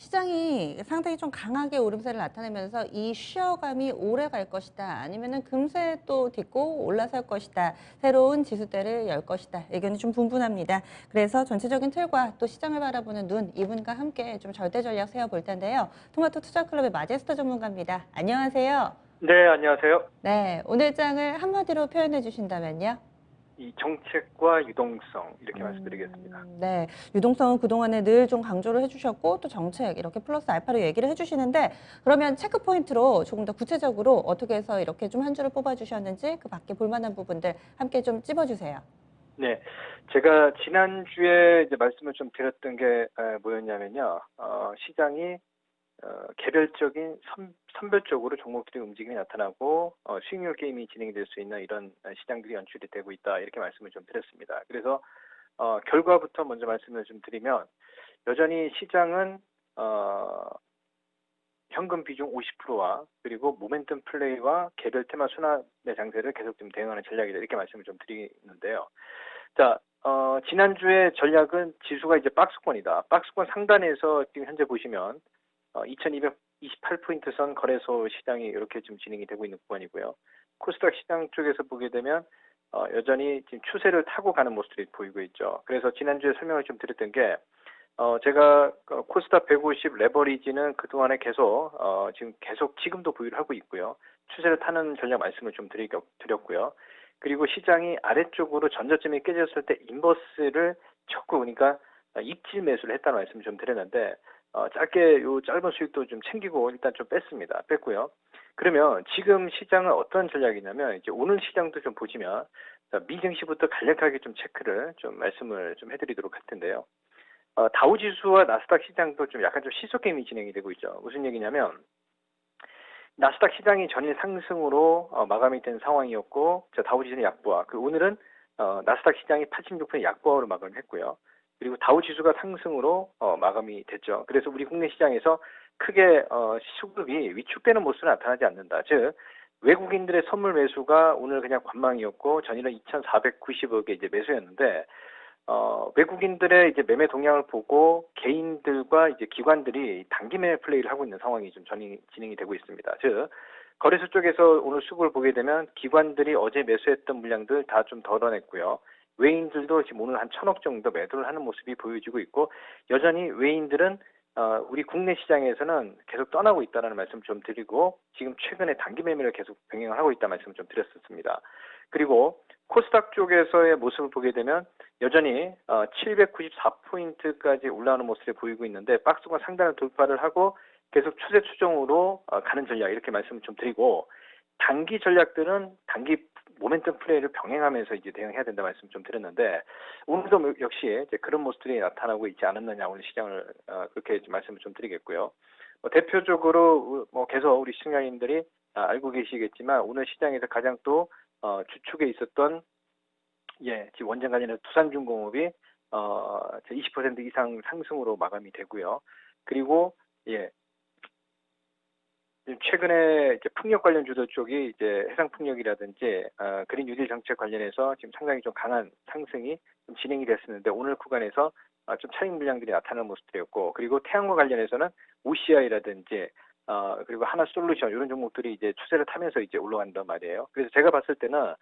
시장이 상당히 좀 강하게 오름세를 나타내면서 이 쉬어감이 오래 갈 것이다. 아니면은 금세 또 딛고 올라설 것이다. 새로운 지수대를 열 것이다. 의견이 좀 분분합니다. 그래서 전체적인 틀과 또 시장을 바라보는 눈, 이분과 함께 좀 절대 전략 세워볼 텐데요. 토마토 투자클럽의 마제스터 전문가입니다. 안녕하세요. 네, 안녕하세요. 네, 오늘 장을 한마디로 표현해 주신다면요? 이 정책과 유동성 이렇게 말씀드리겠습니다. 네. 유동성은 그동안에 늘 좀 강조를 해주셨고, 또 정책, 이렇게 플러스 알파로 얘기를 해주시는데, 그러면 체크 포인트로 조금 더 구체적으로 어떻게 해서 이렇게 좀 한 줄을 뽑아주셨는지, 그 밖에 볼만한 부분들 함께 좀 찝어주세요. 네, 제가 지난주에 이제 말씀을 좀 드렸던 게 뭐였냐면요. 시장이 개별적인 선별적으로 종목들의 움직임이 나타나고 수익률 게임이 진행이 될 수 있는 이런 시장들이 연출이 되고 있다 이렇게 말씀을 좀 드렸습니다. 그래서 결과부터 먼저 말씀을 좀 드리면 여전히 시장은 현금 비중 50%와 그리고 모멘텀 플레이와 개별 테마 순환의 장세를 계속 좀 대응하는 전략이다 이렇게 말씀을 좀 드리는데요. 자, 지난주에 전략은 지수가 이제 박스권이다. 박스권 상단에서 지금 현재 보시면 2228포인트 선 거래소 시장이 이렇게 좀 진행이 되고 있는 구간이고요. 코스닥 시장 쪽에서 보게 되면 여전히 지금 추세를 타고 가는 모습들이 보이고 있죠. 그래서 지난주에 설명을 좀 드렸던 게 제가 코스닥 150 레버리지는 그동안에 계속 지금 계속 지금도 보유를 하고 있고요. 추세를 타는 전략 말씀을 좀 드렸고요. 그리고 시장이 아래쪽으로 전저점이 깨졌을 때 인버스를 쳤고 그러니까 입질 매수를 했다는 말씀을 좀 드렸는데 짧게 요 짧은 수익도 좀 챙기고 일단 좀 뺐고요. 그러면 지금 시장은 어떤 전략이냐면 이제 오늘 시장도 좀 보시면 미증시부터 간략하게 좀 체크를 좀 말씀을 좀 해드리도록 할 텐데요. 다우지수와 나스닥 시장도 좀 약간 좀 시속 게임이 진행이 되고 있죠. 무슨 얘기냐면 나스닥 시장이 전일 상승으로 마감이 된 상황이었고 다우지수는 약보와 오늘은 나스닥 시장이 86% 약보로 마감을 했고요. 그리고 다우지수가 상승으로 마감이 됐죠. 그래서 우리 국내 시장에서 크게 수급이 위축되는 모습은 나타나지 않는다. 즉 외국인들의 선물 매수가 오늘 그냥 관망이었고 전일은 2,490억의 이제 매수였는데 외국인들의 이제 매매 동향을 보고 개인들과 이제 기관들이 단기 매매 플레이를 하고 있는 상황이 좀 진행이 되고 있습니다. 즉, 거래소 쪽에서 오늘 수급을 보게 되면 기관들이 어제 매수했던 물량들 다 좀 덜어냈고요. 외인들도 지금 오늘 한 1,000억 정도 매도를 하는 모습이 보여지고 있고, 여전히 외인들은 우리 국내 시장에서는 계속 떠나고 있다는 말씀 좀 드리고, 지금 최근에 단기 매매를 계속 병행을 하고 있다는 말씀을 좀 드렸었습니다. 그리고 코스닥 쪽에서의 모습을 보게 되면 여전히 794포인트까지 올라오는 모습을 보이고 있는데 박스권 상단을 돌파를 하고 계속 추세 추종으로 가는 전략 이렇게 말씀을 좀 드리고 단기 전략들은 단기 모멘텀 플레이를 병행하면서 이제 대응해야 된다 말씀 좀 드렸는데 오늘도 역시 이제 그런 모습들이 나타나고 있지 않았느냐 오늘 시장을 그렇게 말씀을 좀 드리겠고요. 대표적으로 계속 우리 시청자님들이 알고 계시겠지만 오늘 시장에서 가장 또 주축에 있었던 지금 원전 관련해서 두산중공업이 20% 이상 상승으로 마감이 되고요. 그리고 최근에 이제 풍력 관련 주도 쪽이 이제 해상풍력이라든지 그린 뉴딜 정책 관련해서 지금 상당히 좀 강한 상승이 좀 진행이 됐었는데 오늘 구간에서 좀 차익 물량들이 나타나는 모습이었고 그리고 태양과 관련해서는 OCI라든지 그리고 하나솔루션 이런 종목들이 이제 추세를 타면서 이제 올라간단 말이에요. 그래서 제가 봤을 때는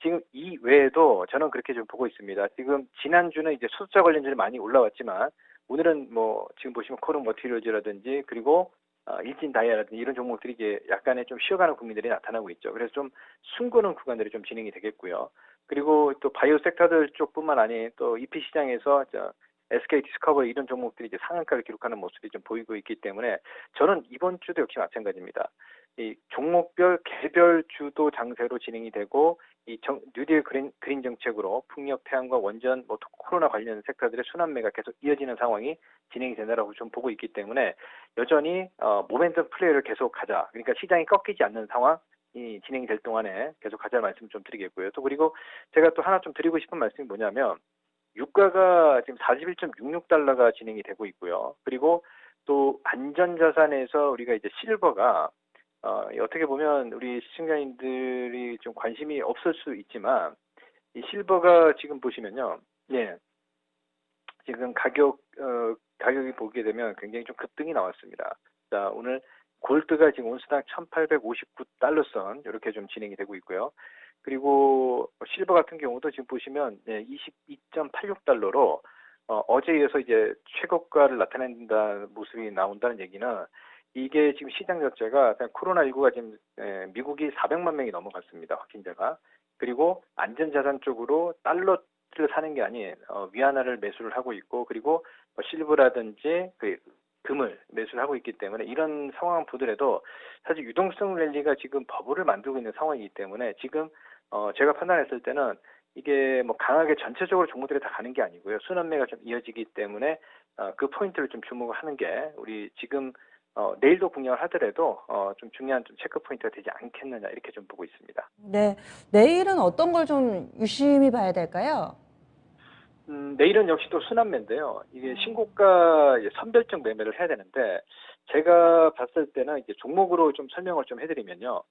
지금 이 외에도 저는 그렇게 좀 보고 있습니다. 지금 지난주는 이제 수소차 관련주들이 많이 올라왔지만 오늘은 지금 보시면 코르 머티리얼즈라든지 그리고 일진 다이아라든지 이런 종목들이 이제 약간의 좀 쉬어가는 국민들이 나타나고 있죠. 그래서 좀 숨고는 구간들이 좀 진행이 되겠고요. 그리고 또 바이오 섹터들 쪽뿐만 아닌 또 EP 시장에서 SK 디스커버리 이런 종목들이 이제 상한가를 기록하는 모습이 좀 보이고 있기 때문에 저는 이번 주도 역시 마찬가지입니다. 이 종목별 개별 주도 장세로 진행이 되고 이 뉴딜 그린 정책으로 풍력, 태양과 원전, 코로나 관련 섹터들의 순환매가 계속 이어지는 상황이 진행이 된다라고 좀 보고 있기 때문에 여전히 모멘텀 플레이를 계속 가자. 그러니까 시장이 꺾이지 않는 상황이 진행이 될 동안에 계속 가자 말씀 좀 드리겠고요. 또 그리고 제가 또 하나 좀 드리고 싶은 말씀이 뭐냐면 유가가 지금 41.66달러가 진행이 되고 있고요. 그리고 또 안전자산에서 우리가 이제 실버가 어떻게 보면 우리 시청자님들이 좀 관심이 없을 수 있지만 이 실버가 지금 보시면요. 지금 가격이 보게 되면 굉장히 좀 급등이 나왔습니다. 자, 오늘 골드가 지금 온스당 1,859달러선 이렇게 좀 진행이 되고 있고요. 그리고 실버 같은 경우도 지금 보시면 22.86달러로 어제에 이어서 이제 최고가를 나타낸다 모습이 나온다는 얘기는 이게 지금 시장 자체가 코로나19가 지금 미국이 400만 명이 넘어갔습니다. 확진자가. 그리고 안전자산 쪽으로 달러를 사는 게 아닌 위안화를 매수를 하고 있고 그리고 실버라든지 그 금을 매수를 하고 있기 때문에 이런 상황 보더라도 사실 유동성 랠리가 지금 버블을 만들고 있는 상황이기 때문에 지금 제가 판단했을 때는 이게 뭐 강하게 전체적으로 종목들이 다 가는 게 아니고요. 순환매가 좀 이어지기 때문에 그 포인트를 좀 주목을 하는 게 우리 지금 내일도 공략을 하더라도 좀 중요한 좀 체크 포인트가 되지 않겠느냐 이렇게 좀 보고 있습니다. 네, 내일은 어떤 걸 좀 유심히 봐야 될까요? 내일은 역시 또 순환매인데요. 이게 신고가 이제 선별적 매매를 해야 되는데 제가 봤을 때는 이제 종목으로 좀 설명을 좀 해드리면요.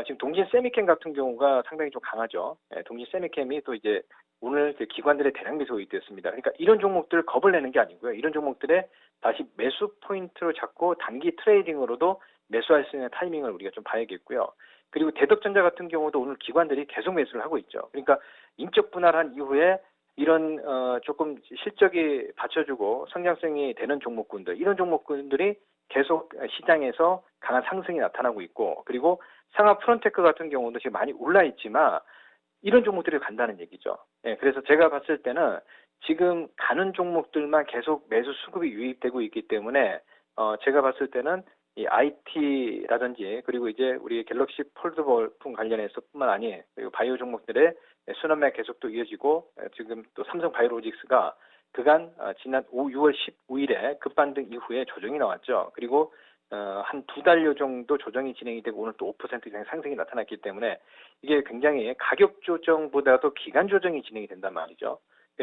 지금 동진 세미캠 같은 경우가 상당히 좀 강하죠. 동진 세미캠이 또 이제 오늘 이제 기관들의 대량 매수 유입됐습니다. 그러니까 이런 종목들 겁을 내는 게 아니고요. 이런 종목들의 다시 매수 포인트로 잡고 단기 트레이딩으로도 매수할 수 있는 타이밍을 우리가 좀 봐야겠고요. 그리고 대덕전자 같은 경우도 오늘 기관들이 계속 매수를 하고 있죠. 그러니까 인적 분할한 이후에 이런 조금 실적이 받쳐주고 성장성이 되는 종목군들 이런 종목군들이 계속 시장에서 강한 상승이 나타나고 있고 그리고 상하 프론테크 같은 경우도 지금 많이 올라 있지만 이런 종목들이 간다는 얘기죠. 그래서 제가 봤을 때는 지금 가는 종목들만 계속 매수 수급이 유입되고 있기 때문에 제가 봤을 때는 이 IT라든지 그리고 이제 우리 갤럭시 폴더블 관련해서뿐만 아니에요. 그리고 바이오 종목들의 순환매 계속도 이어지고 지금 또 삼성 바이오로직스가 그간 지난 6월 15일에 급반등 이후에 조정이 나왔죠. 그리고 한 2달여 정도 조정이 진행이 되고 오늘 또 5% 이상 상승이 나타났기 때문에 이게 굉장히 가격 조정보다도 기간 조정이 진행이 된단 말이죠.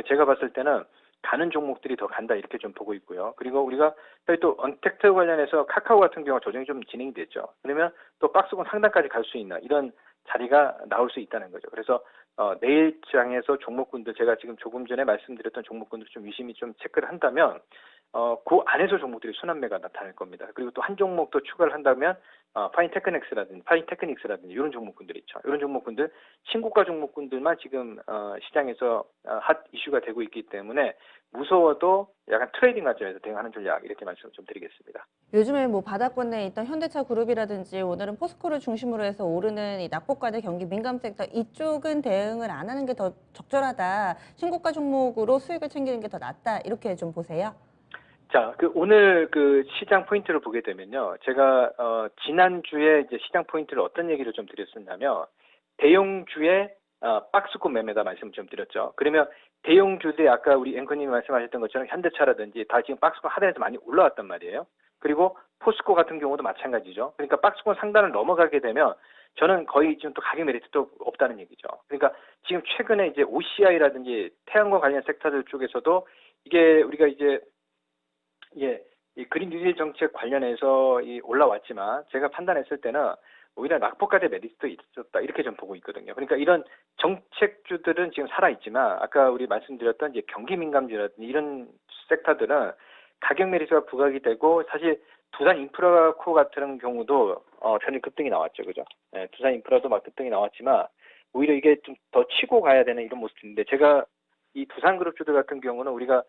제가 봤을 때는 가는 종목들이 더 간다 이렇게 좀 보고 있고요. 그리고 우리가 또 언택트 관련해서 카카오 같은 경우 조정이 좀 진행이 됐죠. 그러면 또 박스권 상단까지 갈 수 있는 이런 자리가 나올 수 있다는 거죠. 그래서 내일 장에서 종목군들 제가 지금 조금 전에 말씀드렸던 종목군들 좀 유심히 좀 체크를 한다면 그 안에서 종목들이 순환매가 나타날 겁니다. 그리고 또 한 종목 또 추가를 한다면 파인테크닉스라든지 이런 종목군들 있죠. 이런 종목군들 신고가 종목군들만 지금 시장에서 핫 이슈가 되고 있기 때문에 무서워도 약간 트레이딩 관점에서 대응하는 전략 이렇게 말씀을 좀 드리겠습니다. 요즘에 뭐 바닥권에 있던 현대차 그룹이라든지 오늘은 포스코를 중심으로 해서 오르는 이 낙폭과대 경기 민감 섹터 이쪽은 대응을 안 하는 게 더 적절하다. 신고가 종목으로 수익을 챙기는 게 더 낫다. 이렇게 좀 보세요. 자, 오늘 시장 포인트를 보게 되면요. 제가, 지난주에 이제 시장 포인트를 어떤 얘기를 좀 드렸었냐면, 대형주의, 박스권 매매다 말씀을 좀 드렸죠. 그러면 대형주들이 아까 우리 앵커님이 말씀하셨던 것처럼 현대차라든지 다 지금 박스권 하단에서 많이 올라왔단 말이에요. 그리고 포스코 같은 경우도 마찬가지죠. 그러니까 박스권 상단을 넘어가게 되면 저는 거의 지금 또 가격 메리트도 없다는 얘기죠. 그러니까 지금 최근에 이제 OCI라든지 태양광 관련 섹터들 쪽에서도 이게 우리가 이제 이 그린 뉴딜 정책 관련해서 올라왔지만 제가 판단했을 때는 오히려 낙폭과대 메리트도 있었다 이렇게 좀 보고 있거든요. 그러니까 이런 정책주들은 지금 살아있지만 아까 우리 말씀드렸던 이제 경기 민감주라든지 이런 섹터들은 가격 메리트가 부각이 되고 사실 두산 인프라코 같은 경우도 전일 급등이 나왔죠, 그죠? 두산 인프라도 막 급등이 나왔지만 오히려 이게 좀 더 치고 가야 되는 이런 모습인데 제가 이 두산그룹주들 같은 경우는 우리가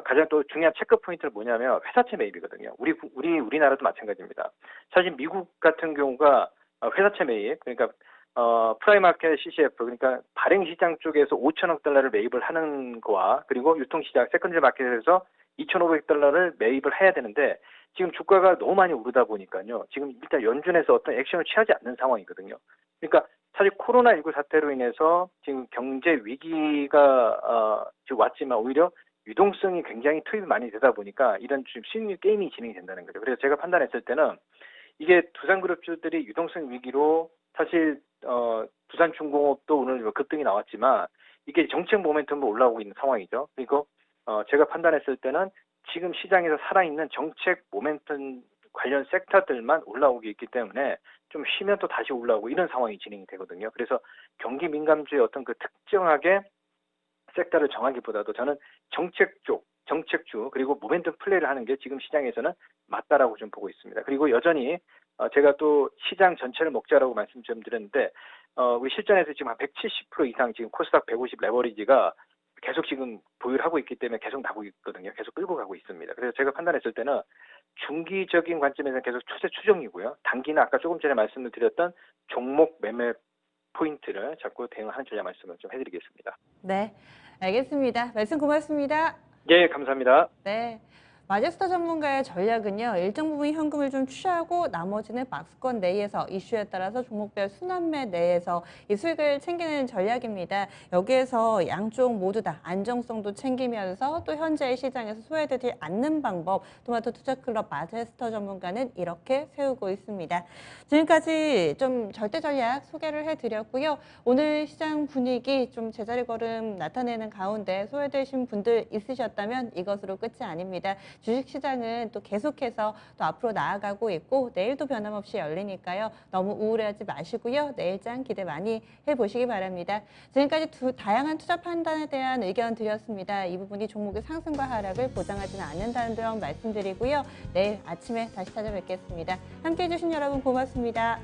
가장 또 중요한 체크 포인트는 뭐냐면 회사채 매입이거든요. 우리나라도 마찬가지입니다. 사실 미국 같은 경우가 회사채 매입, 그러니까 프라임마켓 CCF, 그러니까 발행시장 쪽에서 5천억 달러를 매입을 하는 거와 그리고 유통시장 세컨드리 마켓에서 2,500 달러를 매입을 해야 되는데 지금 주가가 너무 많이 오르다 보니까요. 지금 일단 연준에서 어떤 액션을 취하지 않는 상황이거든요. 그러니까 사실 코로나19 사태로 인해서 지금 경제 위기가 지금 왔지만 오히려 유동성이 굉장히 투입이 많이 되다 보니까 이런 지금 심리 게임이 진행이 된다는 거죠. 그래서 제가 판단했을 때는 이게 두산그룹주들이 유동성 위기로 사실 두산중공업도 오늘 급등이 나왔지만 이게 정책 모멘텀으로 올라오고 있는 상황이죠. 그리고 제가 판단했을 때는 지금 시장에서 살아있는 정책 모멘텀 관련 섹터들만 올라오고 있기 때문에 좀 쉬면 또 다시 올라오고 이런 상황이 진행이 되거든요. 그래서 경기 민감주의 어떤 그 특정하게 섹터를 정하기보다도 저는 정책 쪽, 정책주 그리고 모멘텀 플레이를 하는 게 지금 시장에서는 맞다라고 좀 보고 있습니다. 그리고 여전히 제가 또 시장 전체를 먹자라고 말씀 좀 드렸는데 우리 실전에서 지금 한 170% 이상 지금 코스닥 150 레버리지가 계속 지금 보유를 하고 있기 때문에 계속 나고 있거든요. 계속 끌고 가고 있습니다. 그래서 제가 판단했을 때는 중기적인 관점에서는 계속 추세 추정이고요. 단기는 아까 조금 전에 말씀을 드렸던 종목 매매 포인트를 잡고 대응하는 전략 말씀을 좀 해드리겠습니다. 네, 알겠습니다. 말씀 고맙습니다. 예, 감사합니다. 네. 마제스터 전문가의 전략은요, 일정 부분 현금을 좀 취하고 나머지는 박스권 내에서 이슈에 따라서 종목별 순환매 내에서 이 수익을 챙기는 전략입니다. 여기에서 양쪽 모두 다 안정성도 챙기면서 또 현재의 시장에서 소외되지 않는 방법, 토마토 투자클럽 마제스터 전문가는 이렇게 세우고 있습니다. 지금까지 좀 절대 전략 소개를 해드렸고요. 오늘 시장 분위기 좀 제자리 걸음 나타내는 가운데 소외되신 분들 있으셨다면 이것으로 끝이 아닙니다. 주식시장은 또 계속해서 또 앞으로 나아가고 있고 내일도 변함없이 열리니까요. 너무 우울해하지 마시고요. 내일장 기대 많이 해보시기 바랍니다. 지금까지 다양한 투자 판단에 대한 의견 드렸습니다. 이 부분이 종목의 상승과 하락을 보장하지는 않는다는 점 말씀드리고요. 내일 아침에 다시 찾아뵙겠습니다. 함께해 주신 여러분 고맙습니다.